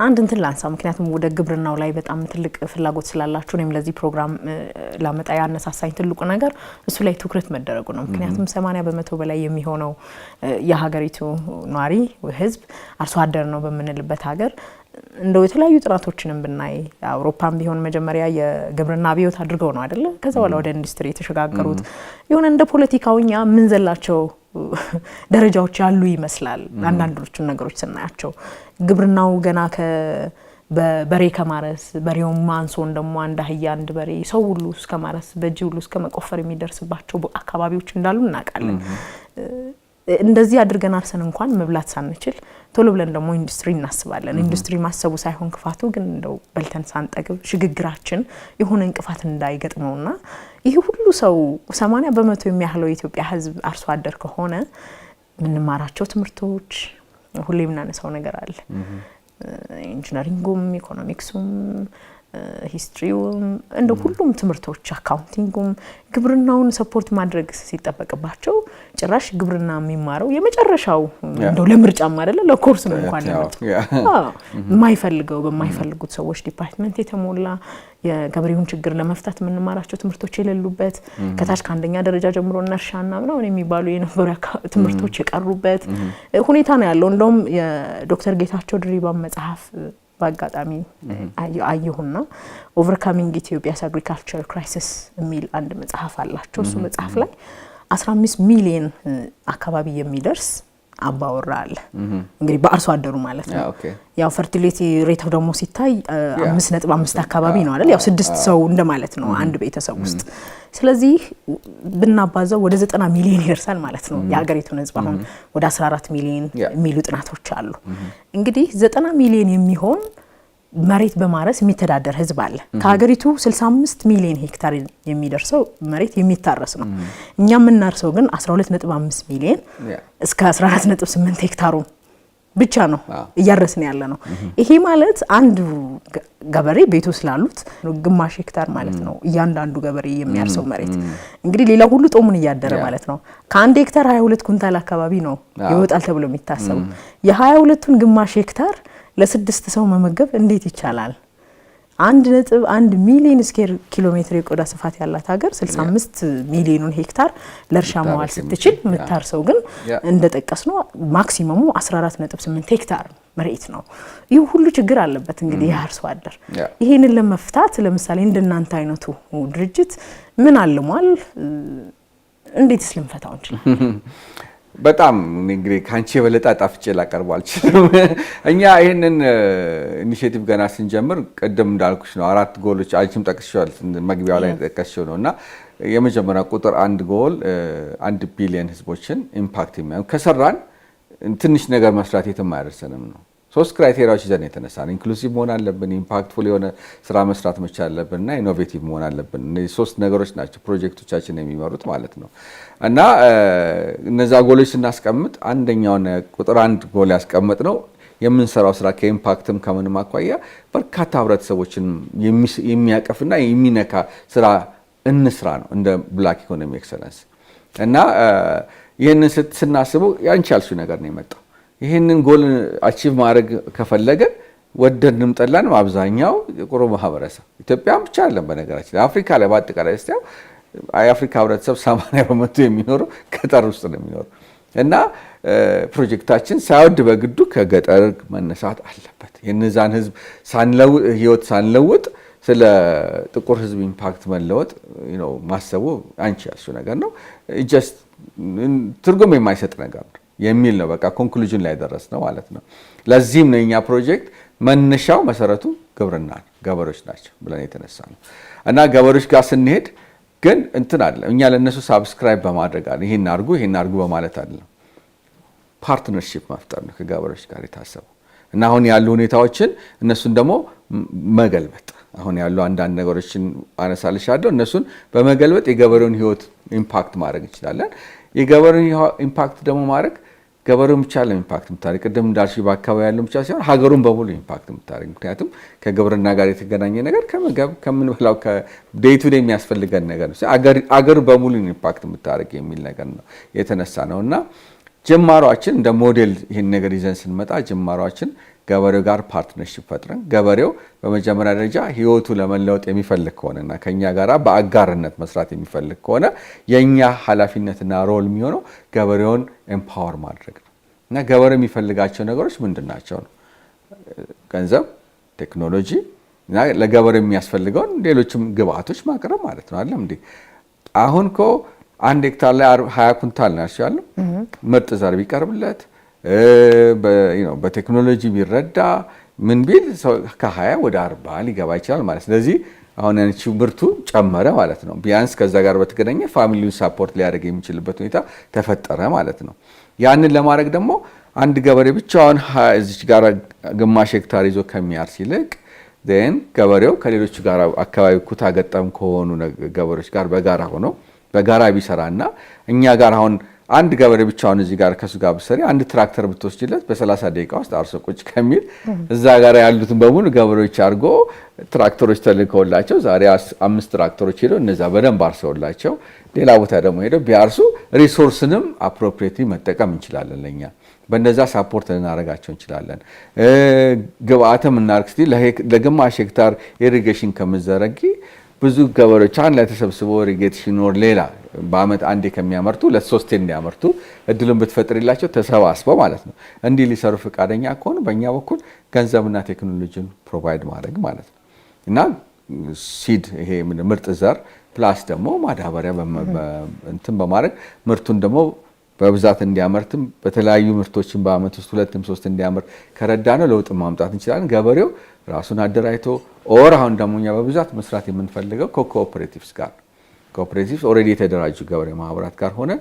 አንድ እንትን ላንሳ ምክንያቱም ወደ ግብርናው ላይ በጣም ትልቅ ፍላጎት ስላላችሁ እኔም ለዚህ ፕሮግራም ላመጣ ያነሳሳኝ ትልቁ ነገር እሱ ላይ ትኩረት መደረጉ ነው ምክንያቱም 80% በላይ የሚሆነው የሀገሪቱ ኗሪ ህዝብ አርሶ አደር ነው በመንልበት ሀገር እንደው የተለያዩ ጥናቶችንም ብናይ አውሮፓም ቢሆን መጀመሪያ የግብርና አብዮት አድርገው ነው አይደለ ከዛ በኋላ ወደ ኢንዱስትሪ የተሸጋገሩት የሆነ እንደ ፖለቲካውኛ ምን ዘላቸው ደረጃዎች ያሉ ይመስላል አንዳንዶቹ ነገሮች ስናያቸው ግብርናው ገና በበሬ ከማረስ በሬው ማንሶን ደሞ አንድ አህያ አንድ በሬ ሰው ሁሉ እስከ ማረስ በእጅ ሁሉ እስከ መቆፈር የሚደርስባቸው አካባቢዎች እንዳሉ እናቃለን እንደዚህ አድርገን አርሰን እንኳን መብላት ሳንችል ቶሎ ብለን ደሞ ኢንዱስትሪ እናስባለን ኢንዱስትሪ ማሰቡ ሳይሆን ክፋቱ ግን እንደው በልተን ሳንጠግብ ሽግግራችን የሆነ እንቅፋት እንዳይገጥመውና ይሄ ሁሉ ሰው 80% የሚያህለው የኢትዮጵያ ህዝብ አርሶ አደር ከሆነ ምንማራቸው ትምህርቶች ሁሌም እናነሳው ነገር አለ ኢንጂነሪንግም ኢኮኖሚክስም ሂስትሪውም እንደ ሁሉም ትምህርቶች አካውንቲንግም ግብርናውን ሰፖርት ማድረግ ሲጠበቅባቸው ጭራሽ ግብርና የሚማረው የመጨረሻው እንደው ለምርጫም አይደለ ለኮርስ ነው እንኳን የማይፈልገው በማይፈልጉት ሰዎች ዲፓርትመንት የተሞላ የገበሬውን ችግር ለመፍታት ምንማራቸው ትምህርቶች የሌሉበት ከታች ከአንደኛ ደረጃ ጀምሮ እርሻና ምናምን የሚባሉ የነበሩ ትምህርቶች የቀሩበት ሁኔታ ነው ያለው እንደውም የዶክተር ጌታቸው ድሪባ መጽሐፍ ባጋጣሚ አየሁና ኦቨርካሚንግ ኢትዮጵያስ አግሪካልቸር ክራይሲስ የሚል አንድ መጽሐፍ አላቸው እሱ መጽሐፍ ላይ 15 ሚሊዮን አካባቢ የሚደርስ አባወራ አለ እንግዲህ በአርሶ አደሩ ማለት ነው ያው ፈርቲሊቲ ሬት ደግሞ ሲታይ 5.5 አካባቢ ነው አይደል ያው 6 ሰው እንደማለት ነው አንድ ቤተሰብ ውስጥ ስለዚህ ብናባዛው ወደ 90 ሚሊዮን ይደርሳል ማለት ነው የሀገሪቱን ህዝብ አሁን ወደ 14 ሚሊዮን የሚሉ ጥናቶች አሉ እንግዲህ 90 ሚሊዮን የሚሆን መሬት በማረስ የሚተዳደር ህዝብ አለ ከሀገሪቱ 65 ሚሊዮን ሄክታር የሚደርሰው መሬት የሚታረስ ነው እኛ ምናርሰው ግን 12.5 ሚሊዮን እስከ 14.8 ሄክታሩ ብቻ ነው እያረስን ያለ ነው ይሄ ማለት አንዱ ገበሬ ቤቱ ስላሉት ግማሽ ሄክታር ማለት ነው እያንዳንዱ ገበሬ የሚያርሰው መሬት እንግዲህ ሌላ ሁሉ ጦሙን እያደረ ማለት ነው ከአንድ ሄክታር 22 ኩንታል አካባቢ ነው ይወጣል ተብሎ የሚታሰበው የ22ቱን ግማሽ ሄክታር ለስድስት ሰው መመገብ እንዴት ይቻላል 1.1 ሚሊዮን ስኩዌር ኪሎ ሜትር የቆዳ ስፋት ያላት ሀገር 65 ሚሊዮን ሄክታር ለእርሻ ማዋል ስትችል ምታርሰው ግን እንደጠቀስነው ማክሲመሙ 14.8 ሄክታር መሬት ነው ይሄ ሁሉ ችግር አለበት እንግዲህ ያርሶ አደር ይሄንን ለመፍታት ለምሳሌ እንደናንተ አይነቱ ድርጅት ምን አልሟል እንዴትስ ልንፈታው እንችላለን በጣም እንግዲህ ካንቺ የበለጠ አጣፍጬ ላቀርብ አልችልም እኛ ይሄንን ኢኒሺዬቲቭ ገና ስንጀምር ቀደም እንዳልኩሽ ነው አራት ጎሎች አንቺም ጠቅሽዋል መግቢያው ላይ ተጠቅሽው ነውና የመጀመሪያ ቁጥር 1 ጎል 1 ቢሊዮን ህዝቦችን ኢምፓክት የሚያደርግ ከሰራን ትንሽ ነገር መስራት የማያደርሰንም ነው ሶስት ክራይቴሪያዎች ይዘን የተነሳን ኢንክሉሲቭ መሆን አለብን ኢምፓክትፉል የሆነ ስራ መስራት መቻል አለብንና ኢኖቬቲቭ መሆን አለብን እነዚህ ሶስት ነገሮች ናቸው ፕሮጀክቶቻችን የሚመሩት ማለት ነው እና እነዛ ጎሎች ስናስቀምጥ አንደኛው ቁጥር 1 ጎል ያስቀምጥ ነው የምንሰራው ስራ ከኢምፓክትም ከምንም አቋያ በርካታ ህብረተሰቦችን የሚያቀፍና የሚነካ ስራ እንስራ ነው እንደ ብላክ ኢኮኖሚ ኤክሰለንስ እና ይሄንን ስናስበው ያንቺ ያልሽው ነገር ነው የመጣው ይሄንን ጎል አቺቭ ማድረግ ከፈለገ ወደድንም ጠላንም አብዛኛው የቆሮ ማህበረሰብ ኢትዮጵያም ብቻ አይደለም በነገራችን አፍሪካ ላይ በአጠቃላይ እስቲያው የአፍሪካ ህብረተሰብ 80% የሚኖረው ገጠር ውስጥ ነው የሚኖረው እና ፕሮጀክታችን ሳይወድ በግዱ ከገጠር መነሳት አለበት የነዛን ህዝብ ህይወት ሳንለውጥ ስለ ጥቁር ህዝብ ኢምፓክት መለወጥ ማሰቡ አንቺ ያልሽው ነገር ነው ጀስት ትርጉም የማይሰጥ ነገር ነው የሚል ነው በቃ ኮንክሉዥን ላይ ደረስነው ማለት ነው ለዚህም ነው የኛ ፕሮጀክት መነሻው መሰረቱ ግብርና ገበሬዎች ናቸው ብለን የተነሳነው እና ገበሬዎች ጋር ስንሄድ ግን እንትን አለ እኛ ለነሱ ሳብስክራይብ በማድረግ አለ ይሄን አርጉ በማለት አይደለም ፓርትነርሺፕ መፍጠር ነው ከገበሬዎች ጋር የታሰበው እና አሁን ያሉ ሁኔታዎችን እነሱን ደግሞ መገልበጥ አሁን ያሉ አንዳንድ ነገሮችን አነሳልሻለሁ እነሱን በመገልበጥ የገበሬውን ህይወት ኢምፓክት ማድረግ እንችላለን የገበሬውን ኢምፓክት ደግሞ ማድረግ ገበሬውን ብቻ ለኢምፓክት ምታረግ ቀደም እንዳልሽ በአካባቢ ያለው ብቻ ሳይሆን ሀገሩን በሙሉ ኢምፓክት ምታረግ ምክንያቱም ከግብርና ጋር የተገናኘ ነገር ከምንበላው ከዴይ ቱ ዴይ የሚያስፈልገን ነገር ነው አገር በሙሉ ኢምፓክት ምታረግ የሚል ነገር ነው የተነሳ ነውና ጀማሯችን እንደ ሞዴል ይሄን ነገር ይዘን ስንመጣ ጀማሯችን ገበሬው ጋር ፓርትነርሺፕ ፈጥረን ገበሬው በመጀመሪያ ደረጃ ህይወቱ ለመለወጥ የሚፈልግ ከሆነና ከኛ ጋራ በአጋርነት መስራት የሚፈልግ ከሆነ የኛ ኃላፊነትና ሮል የሚሆነው ገበሬውን ኤምፓወር ማድረግ ነው። እና ገበሬው የሚፈልጋቸው ነገሮች ምንድናቸው ነው? ገንዘብ፣ ቴክኖሎጂ እና ለገበሬው የሚያስፈልገውን ሌሎችም ግብአቶች ማቅረብ ማለት ነው። አይደለም እንዴ? አሁን እኮ 1 ሄክታር ላይ 20 ኩንታል ነው ያለው። ምርጥ ዘር ቢቀርብለት በቴክኖሎጂ ቢረዳ ምን ቢል ከ20 ወደ 40 ሊገባ ይችላል ማለት። ስለዚህ አሁን ያንቺው ምርቱ ጨመረ ማለት ነው። ቢያንስ ከዛ ጋር በተገናኘ ፋሚሊውን ሳፖርት ሊያደርግ የሚችልበት ሁኔታ ተፈጠረ ማለት ነው። ያንን ለማድረግ ደግሞ አንድ ገበሬ ብቻውን እዚች ጋር ግማሽ ሄክታር ይዞ ከሚያርስ ይልቅ ገበሬው ከሌሎቹ ጋር አካባቢ ኩታ ገጠም ከሆኑ ገበሬዎች ጋር በጋራ ሆኖ በጋራ ቢሰራና እኛ ጋር አሁን አንድ ገበሬ ብቻውን እዚህ ጋር ከሱ ጋር ብትሰሪ አንድ ትራክተር ብትወስጂለት በ30 ደቂቃ ውስጥ አርሶ ቁጭ ከሚል እዛ ጋር ያሉትን በሙሉ ገበሬዎች አድርጎ ትራክተሮች ተልከውላቸው ዛሬ 5 ትራክተሮች ሄደው እነዛ በደንብ አርሰውላቸው ሌላ ቦታ ደግሞ ሄደው ቢያርሱ ሪሶርስንም አፕሮፕሪየትሊ መጠቀም እንችላለን። ለኛ በእነዛ ሳፖርት ልናደርጋቸው እንችላለን። ግብአትም እናርግ እስቲ ለግማሽ ሄክታር ኢሪጌሽን ከምዘረጊ ብዙ ገበሬዎች አንድ ላይ ተሰብስበው ኢሪጌሽን ወር ሌላ በአመት አንዴ ከሚያመርቱ ለ3 እንዲያመርቱ እድሉን ብትፈጥሪላቸው ተሰባስበው ማለት ነው እንዲህ ሊሰሩ ፈቃደኛ ከሆኑ በእኛ በኩል ገንዘብና ቴክኖሎጂን ፕሮቫይድ ማድረግ ማለት ነው። እና ሲድ ይሄ ምርጥ ዘር ፕላስ ደግሞ ማዳበሪያ እንትን በማድረግ ምርቱን ደግሞ በብዛት እንዲያመርትም በተለያዩ ምርቶችን በአመት ውስጥ 2-3 እንዲያመርት ከረዳነው ለውጥ ማምጣት እንችላለን። ገበሬው ራሱን አደራጅቶ ኦር አሁን ደግሞ እኛ በብዛት መስራት የምንፈልገው ኮኦፐሬቲቭስ ጋር ኮኦፐሬቲቭስ ኦልሬዲ የተደራጁ ገበሬ ማህበራት ጋር ሆነ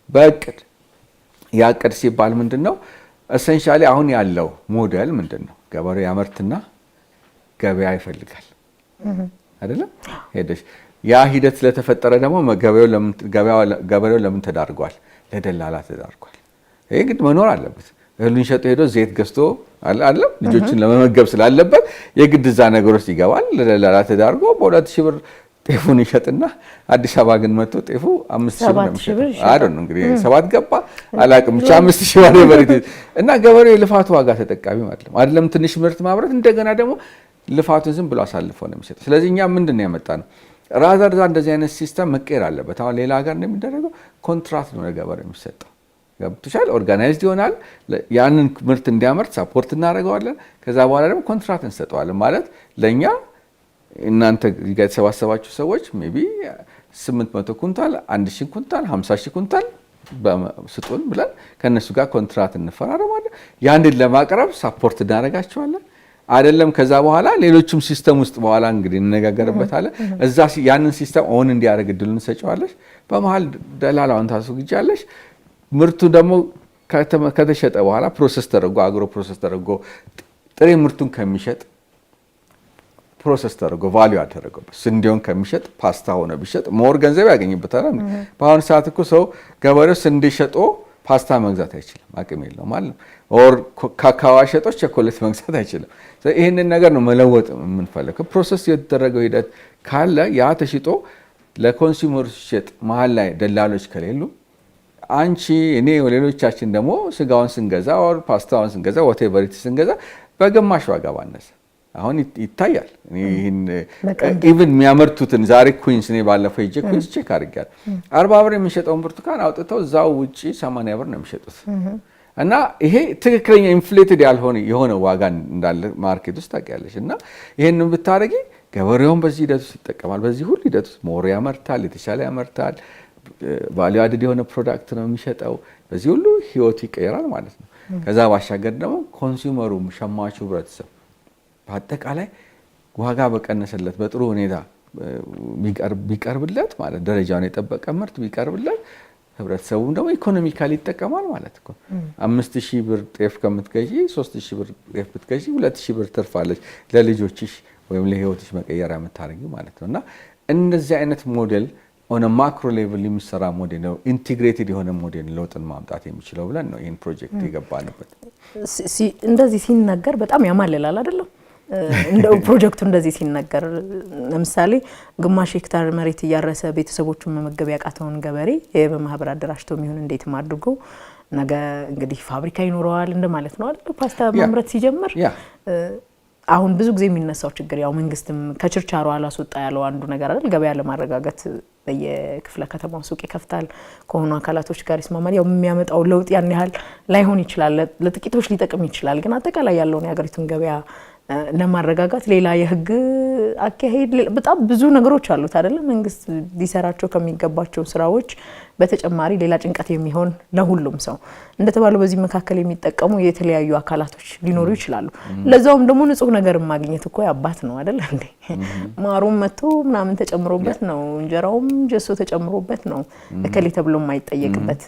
በእቅድ ያቅድ ሲባል ምንድነው ኤሰንሻሊ አሁን ያለው ሞዴል ምንድነው? ገበሬው ያመርትና ገበያ ይፈልጋል አይደለም ሄደሽ ያ ሂደት ስለተፈጠረ ደግሞ ገበሬው ለምን ተዳርጓል? ለደላላ ተዳርጓል። ይሄ ግድ መኖር አለበት። እህሉን ሸጦ ሄዶ ዘይት ገዝቶ አይደለም ልጆችን ለመመገብ ስላለበት የግድ እዛ ነገሮች ይገባል። ለደላላ ተዳርጎ በ2000 ብር ጤፉን ይሸጥና አዲስ አበባ ግን መጥቶ ጤፉ 5000 ብር አይደል ነው እንግዲህ 7 ገባ አላቅም ብቻ 5000 ብር በሪት እና ገበሬው ልፋቱ ዋጋ ተጠቃሚ አይደለም ትንሽ ምርት ማምረት እንደገና ደግሞ ልፋቱን ዝም ብሎ አሳልፎ ነው የሚሰጠው። ስለዚህ እኛ ምንድነው ያመጣነው ራዘር እንደዚህ አይነት ሲስተም መቀየር አለበት። አሁን ሌላ ሀገር እንደሚደረገው ኮንትራክት ነው ለገበሬው የሚሰጠው። ገብቶሻል? ኦርጋናይዝድ ይሆናል። ያንን ምርት እንዲያመርት ሳፖርት እናደርገዋለን። ከዛ በኋላ ደግሞ ኮንትራክት እንሰጠዋለን። ማለት ለኛ እናንተ ጋር የተሰባሰባችሁ ሰዎች ሜቢ 800 ኩንታል፣ 1000 ኩንታል፣ 50000 ኩንታል ስጡን ብለን ከነሱ ጋር ኮንትራክት እንፈራረማለን። ያንን ለማቅረብ ሳፖርት እናደርጋቸዋለን። አይደለም ከዛ በኋላ ሌሎችም ሲስተም ውስጥ በኋላ እንግዲህ እንነጋገርበታለን። እዛ ያንን ሲስተም ኦን እንዲያደርግ እድሉን እንሰጪዋለሽ። በመሃል ደላላውን ታስወግጃለሽ። ምርቱ ደግሞ ከተሸጠ በኋላ ፕሮሰስ ተደርጎ አግሮ ፕሮሰስ ተደርጎ ጥሬ ምርቱን ከሚሸጥ ፕሮሰስ ተደርጎ ቫልዩ አደረገበት ስንዴውን ከሚሸጥ ፓስታ ሆነ ቢሸጥ ሞር ገንዘብ ያገኝበታል። በአሁኑ ሰዓት እኮ ሰው ገበሬው ስንዴ ሸጦ ፓስታ መግዛት አይችልም፣ አቅም የለውም ማለት ነው። ኦር ካካዋ ሸጦ ቸኮሌት መግዛት አይችልም። ይህንን ነገር ነው መለወጥ የምንፈልገው። ፕሮሰስ የተደረገው ሂደት ካለ ያ ተሽጦ ለኮንሱመር ሲሸጥ መሀል ላይ ደላሎች ከሌሉ አንቺ እኔ ሌሎቻችን ደግሞ ስጋውን ስንገዛ ኦር ፓስታውን ስንገዛ ወቴቨር ስንገዛ በግማሽ ዋጋ ባነሰ አሁን ይታያል። ይሄን ኢቭን የሚያመርቱትን ዛሬ ኩዊንስ እኔ ባለፈው ሄጄ ኩዊንስ ቼክ አድርጌያለሁ። 40 ብር የሚሸጠውን ብርቱካን አውጥተው እዛው ውጪ 80 ብር ነው የሚሸጡት። እና ይሄ ትክክለኛ ኢንፍሌትድ ያልሆነ የሆነ ዋጋ እንዳለ ማርኬት ውስጥ ታውቂያለሽ። እና ይሄንን ብታረጊ ገበሬውን በዚህ ሂደት ውስጥ ይጠቀማል። በዚህ ሁሉ ሂደት ውስጥ ሞር ያመርታል፣ የተሻለ ያመርታል፣ ቫልዩ አድድ የሆነ ፕሮዳክት ነው የሚሸጠው። በዚህ ሁሉ ህይወቱ ይቀየራል ማለት ነው። ከዛ ባሻገር ደግሞ ኮንሱመሩ ሸማቹ ህብረተሰብ በአጠቃላይ ዋጋ በቀነሰለት በጥሩ ሁኔታ ቢቀርብለት ማለት ደረጃውን የጠበቀ ምርት ቢቀርብለት ህብረተሰቡም ደግሞ ኢኮኖሚካሊ ይጠቀማል ማለት ነው። 5000 ብር ጤፍ ከምትገዢ 3000 ብር ጤፍ ብትገዢ 2000 ብር ትርፋለች ለልጆችሽ ወይም ለህይወትሽ መቀየሪያ የምታደርጊው ማለት ነው። እና እንደዚህ አይነት ሞዴል ኦን ማክሮ ሌቭል የሚሰራ ሞዴል ነው፣ ኢንቲግሬትድ የሆነ ሞዴል ለውጥን ማምጣት የሚችለው ብለን ነው ይሄን ፕሮጀክት የገባንበት። እንደዚህ ሲነገር በጣም ያማልላል አይደለም? እንደው ፕሮጀክቱ እንደዚህ ሲነገር ለምሳሌ ግማሽ ሄክታር መሬት እያረሰ ቤተሰቦቹን መመገብ ያቃተውን ገበሬ በማህበር አደራጅቶ የሚሆን እንዴት ማድርጎ ነገ እንግዲህ ፋብሪካ ይኖረዋል እንደማለት ነው አይደል ፓስታ ማምረት ሲጀምር አሁን ብዙ ጊዜ የሚነሳው ችግር ያው መንግስትም ከችርቻሮ አላስወጣ ያለው አንዱ ነገር አይደል ገበያ ለማረጋጋት በየክፍለ ከተማው ሱቅ ይከፍታል ከሆኑ አካላቶች ጋር ይስማማል ያው የሚያመጣው ለውጥ ያን ያህል ላይሆን ይችላል ለጥቂቶች ሊጠቅም ይችላል ግን አጠቃላይ ያለውን የሀገሪቱን ገበያ ለማረጋጋት ሌላ የህግ አካሄድ በጣም ብዙ ነገሮች አሉት አይደል መንግስት ሊሰራቸው ከሚገባቸው ስራዎች በተጨማሪ ሌላ ጭንቀት የሚሆን ለሁሉም ሰው እንደተባለው በዚህ መካከል የሚጠቀሙ የተለያዩ አካላቶች ሊኖሩ ይችላሉ ለዛውም ደግሞ ንጹህ ነገር ማግኘት እኮ ያባት ነው አይደል እንዴ ማሩም መጥቶ ምናምን ተጨምሮበት ነው እንጀራውም ጀሶ ተጨምሮበት ነው እከሌ ተብሎ የማይጠየቅበት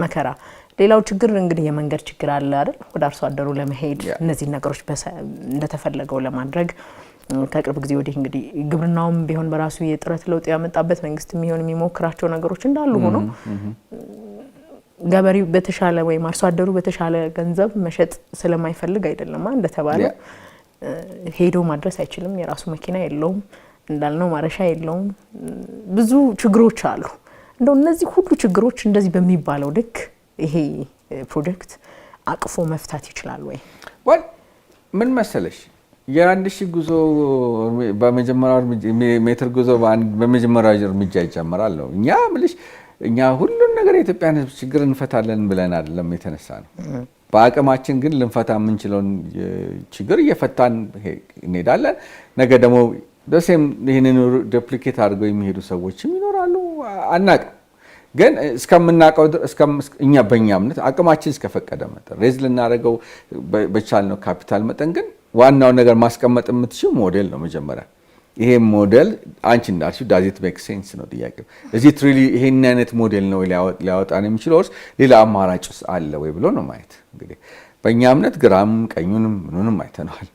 መከራ ሌላው ችግር እንግዲህ የመንገድ ችግር አለ አይደል ወደ አርሶ አደሩ ለመሄድ እነዚህ ነገሮች እንደተፈለገው ለማድረግ ከቅርብ ጊዜ ወዲህ እንግዲህ ግብርናውም ቢሆን በራሱ የጥረት ለውጥ ያመጣበት መንግስት የሚሆን የሚሞክራቸው ነገሮች እንዳሉ ሆኖ ገበሬው በተሻለ ወይ አርሶ አደሩ በተሻለ ገንዘብ መሸጥ ስለማይፈልግ አይደለም እንደተባለው ሄዶ ማድረስ አይችልም የራሱ መኪና የለውም እንዳልነው ማረሻ የለውም ብዙ ችግሮች አሉ እንደው እነዚህ ሁሉ ችግሮች እንደዚህ በሚባለው ልክ ይሄ ፕሮጀክት አቅፎ መፍታት ይችላል ወይ ምን መሰለሽ የአንድ ሺህ ጉዞ በመጀመሪያው ሜትር ጉዞ በመጀመሪያው እርምጃ ይጀምራል ነው እኛ ሁሉን ነገር የኢትዮጵያን ህዝብ ችግር እንፈታለን ብለን አይደለም የተነሳ ነው በአቅማችን ግን ልንፈታ የምንችለውን ችግር እየፈታን እንሄዳለን ነገ ደግሞ ደሴም ይሄንን ዱፕሊኬት አድርገው የሚሄዱ ሰዎችም ይኖራሉ አናውቅም ግን እስከምናቀው እኛ በእኛ እምነት አቅማችን እስከፈቀደ መጠን ሬዝ ልናደርገው በቻልነው ካፒታል መጠን ግን ዋናው ነገር ማስቀመጥ የምትችው ሞዴል ነው መጀመሪያ ይሄ ሞዴል አንቺ እንዳልሽው ዳዝ ኢት ሜክ ሴንስ ነው ጥያቄው እዚህ ትሪሊ ይሄን አይነት ሞዴል ነው ሊያወጣን የሚችለው ሌላ አማራጭ አለ ወይ ብሎ ነው ማየት እንግዲህ በእኛ እምነት ግራም ቀኙንም ምኑንም አይተናል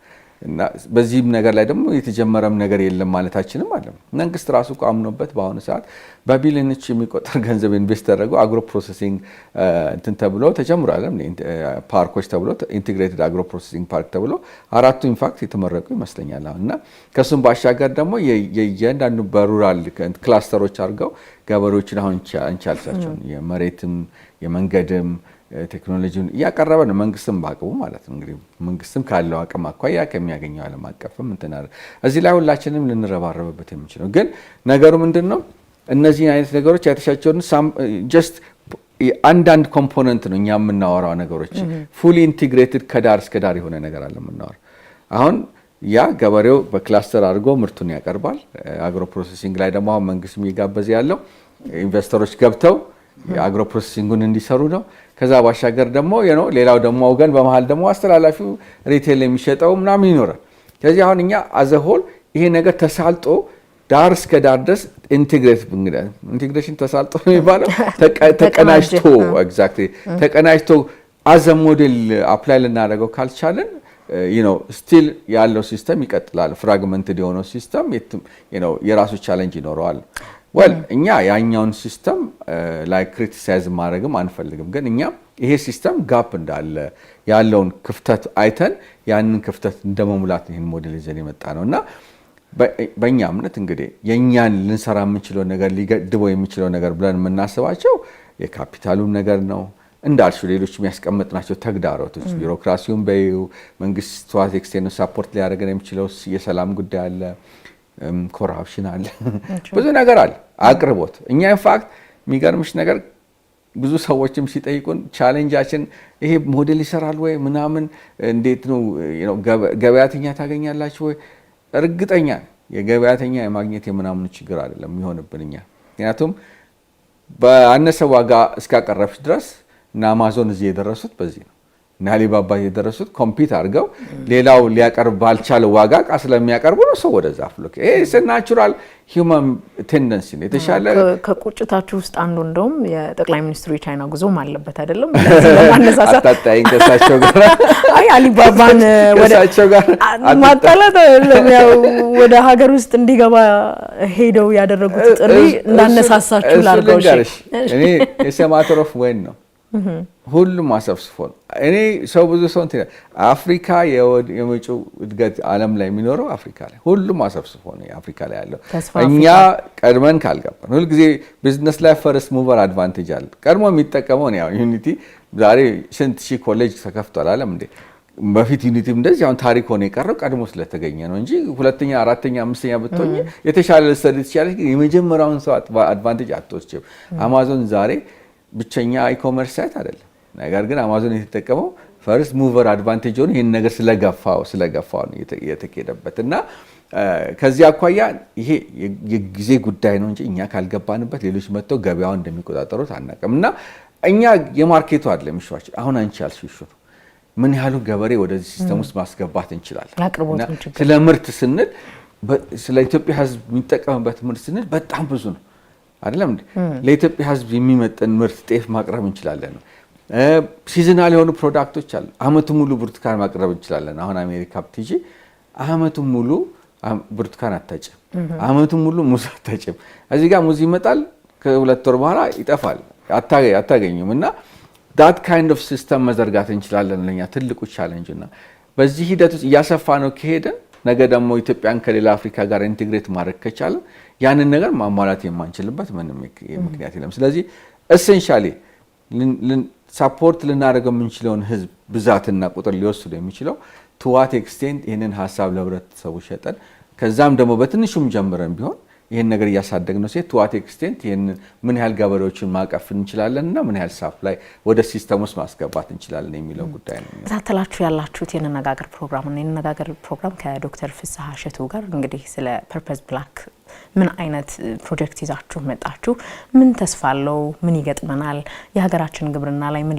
እና በዚህም ነገር ላይ ደግሞ የተጀመረም ነገር የለም ማለታችንም አለ መንግስት ራሱ አምኖበት በአሁኑ ሰዓት በቢሊዮኖች የሚቆጠር ገንዘብ ኢንቨስት ያደረገው አግሮ ፕሮሰሲንግ እንትን ተብሎ ተጀምሯል ፓርኮች ተብሎ ኢንቲግሬትድ አግሮ ፕሮሰሲንግ ፓርክ ተብሎ አራቱ ኢንፋክት የተመረቁ ይመስለኛል እና ከሱም ባሻገር ደግሞ የእያንዳንዱ በሩራል ክላስተሮች አድርገው ገበሬዎችን አሁን እንቻልሳቸው የመሬትም የመንገድም ቴክኖሎጂውን ያቀረበ ነው መንግስትም ባቀቡ ማለት ነው እንግዲህ መንግስትም ካለው አቅም አኳያ ከሚያገኘው ዓለም አቀፍም እንተናር እዚህ ላይ ሁላችንም ልንረባረበበት የምንችለው ግን ነገሩ ምንድነው እነዚህ አይነት ነገሮች ያተሻቸውን ጀስት አንዳንድ ኮምፖነንት ነው እኛ የምናወራው ነገሮች ፉሊ ኢንቲግሬትድ ከዳር እስከ ዳር የሆነ ነገር አለ የምናወራው አሁን ያ ገበሬው በክላስተር አድርጎ ምርቱን ያቀርባል አግሮ ፕሮሰሲንግ ላይ ደግሞ መንግስት የሚጋበዝ ያለው ኢንቨስተሮች ገብተው የአግሮ ፕሮሰሲንጉን እንዲሰሩ ነው ከዛ ባሻገር ደግሞ ሌላው ደግሞ ወገን በመሃል ደግሞ አስተላላፊው ሪቴል የሚሸጠው ምናምን ይኖራል ስለዚህ አሁን እኛ አዘሆል ይሄ ነገር ተሳልጦ ዳር እስከ ዳር ድረስ ኢንቲግሬሽን ተሳልጦ ነው የሚባለው ተቀናጅቶ ኤግዛክትሊ ተቀናጅቶ አዘ ሞዴል አፕላይ ልናደርገው ካልቻለን ስቲል ያለው ሲስተም ይቀጥላል ፍራግመንትድ የሆነው ሲስተም የራሱ ቻሌንጅ ይኖረዋል እኛ ያኛውን ሲስተም ላይ ክሪቲሳይዝ ማድረግም አንፈልግም ግን እኛ ይሄ ሲስተም ጋፕ እንዳለ ያለውን ክፍተት አይተን ያንን ክፍተት እንደመሙላት ይሄን ሞዴል ይዘን የመጣ ነውና በእኛ እምነት እንግዲህ የኛን ልንሰራ የምንችለው ነገር ሊገድበው የሚችለው ነገር ብለን የምናስባቸው የካፒታሉን ነገር ነው እንዳልሽው ሌሎች የሚያስቀምጥናቸው ተግዳሮቶች ቢሮክራሲውን መንግስት ዋት ኤክስቴንድ ሰፖርት ሊያደርገን የሚችለው የሰላም ጉዳይ አለ ኮራፕሽን አለ ብዙ ነገር አለ አቅርቦት እኛ ኢንፋክት የሚገርምሽ ነገር ብዙ ሰዎችም ሲጠይቁን ቻሌንጃችን ይሄ ሞዴል ይሰራል ወይ ምናምን እንዴት ነው ገበያተኛ ታገኛላችሁ ወይ እርግጠኛ የገበያተኛ የማግኘት የምናምን ችግር አይደለም የሚሆንብንኛ ምክንያቱም በአነሰ ዋጋ እስካቀረብሽ ድረስ እና አማዞን እዚህ የደረሱት በዚህ ነው እና አሊባባ የደረሱት ኮምፒት አድርገው ሌላው ሊያቀርብ ባልቻለው ዋጋ ቃ ስለሚያቀርቡ ነው ሰው ወደዛ ፍሎክ ይሄ ናቹራል ሂውማን ቴንደንሲ ነው የተሻለ ከቁጭታችሁ ውስጥ አንዱ እንደውም የጠቅላይ ሚኒስትሩ የቻይና ጉዞም አለበት አይደለም ለማነሳሳት አጣጣይን ከሳቸው ጋር አይ አሊባባን ማጣላት ያው ወደ ሀገር ውስጥ እንዲገባ ሄደው ያደረጉት ጥሪ እንዳነሳሳችሁ ላርገው እኔ የሰማተር ኦፍ ወይን ነው ሁሉም አሰብስፎ ነው። እኔ ሰው ብዙ ሰው እንትን አፍሪካ የመጪው እድገት ዓለም ላይ የሚኖረው አፍሪካ ላይ ሁሉም አሰብስፎ ነው አፍሪካ ላይ ያለው። እኛ ቀድመን ካልገባን ሁልጊዜ ቢዝነስ ላይ ፈርስት ሙቨር አድቫንቴጅ አለ። ቀድሞ የሚጠቀመው ነው። ያው ዩኒቲ ዛሬ ስንት ሺህ ኮሌጅ ተከፍቷል አለም እንዴ። በፊት ዩኒቲም እንደዚህ አሁን ታሪክ ሆነ የቀረው ቀድሞ ስለተገኘ ነው እንጂ ሁለተኛ፣ አራተኛ፣ አምስተኛ ብትሆኝ የተሻለ ልትሰሪ ትችላለች። ግን የመጀመሪያውን ሰው አድቫንቴጅ አትወስጂም። አማዞን ዛሬ ብቸኛ ኢኮመርስ ሳይት አይደለም። ነገር ግን አማዞን የተጠቀመው ፈርስት ሙቨር አድቫንቴጅ ሆነ ይህን ነገር ስለገፋው ነው የተኬደበት እና ከዚህ አኳያ ይሄ የጊዜ ጉዳይ ነው እንጂ እኛ ካልገባንበት ሌሎች መጥተው ገበያውን እንደሚቆጣጠሩት አናውቅም። እና እኛ የማርኬቱ አይደለም ኢሹዋችን። አሁን አንቺ ያልሽው ኢሹ ነው። ምን ያህሉ ገበሬ ወደዚህ ሲስተም ውስጥ ማስገባት እንችላለን? ስለ ምርት ስንል ስለ ኢትዮጵያ ሕዝብ የሚጠቀምበት ምርት ስንል በጣም ብዙ ነው አይደለም እንዴ? ለኢትዮጵያ ሕዝብ የሚመጥን ምርት ጤፍ ማቅረብ እንችላለን ነው። ሲዝናል የሆኑ ፕሮዳክቶች አሉ። አመቱን ሙሉ ብርቱካን ማቅረብ እንችላለን። አሁን አሜሪካ ብትሄጂ አመቱን ሙሉ ብርቱካን አታጭም፣ አመቱን ሙሉ ሙዝ አታጭም። እዚህ ጋር ሙዝ ይመጣል፣ ከሁለት ወር በኋላ ይጠፋል፣ አታገኙም። እና ዳት ካይንድ ኦፍ ሲስተም መዘርጋት እንችላለን። ለኛ ትልቁ ቻሌንጅ እና በዚህ ሂደት ውስጥ እያሰፋ ነው ከሄደን ነገ ደግሞ ኢትዮጵያን ከሌላ አፍሪካ ጋር ኢንቴግሬት ማድረግ ከቻለን ያንን ነገር ማሟላት የማንችልበት ምንም ምክንያት የለም። ስለዚህ ኤሴንሻሊ ሳፖርት ልናደርገው የምንችለውን ህዝብ ብዛትና ቁጥር ሊወስዱ የሚችለው ቱ ዋት ኤክስቴንት ይህንን ሀሳብ ለህብረተሰቡ ሸጠን ከዛም ደግሞ በትንሹም ጀምረን ቢሆን ይህን ነገር እያሳደግነው ሴት ቱ ዋት ኤክስቴንት ይህንን ምን ያህል ገበሬዎችን ማቀፍ እንችላለን እና ምን ያህል ሳፕላይ ወደ ሲስተም ውስጥ ማስገባት እንችላለን የሚለው ጉዳይ ነው። ተከታተላችሁ ያላችሁት የነጋገር ፕሮግራም ነው። የነጋገር ፕሮግራም ከዶክተር ፍስሐ እሸቱ ጋር እንግዲህ ስለ ፐርፐዝ ብላክ ምን አይነት ፕሮጀክት ይዛችሁ መጣችሁ፣ ምን ተስፋ አለው፣ ምን ይገጥመናል፣ የሀገራችን ግብርና ላይ ምን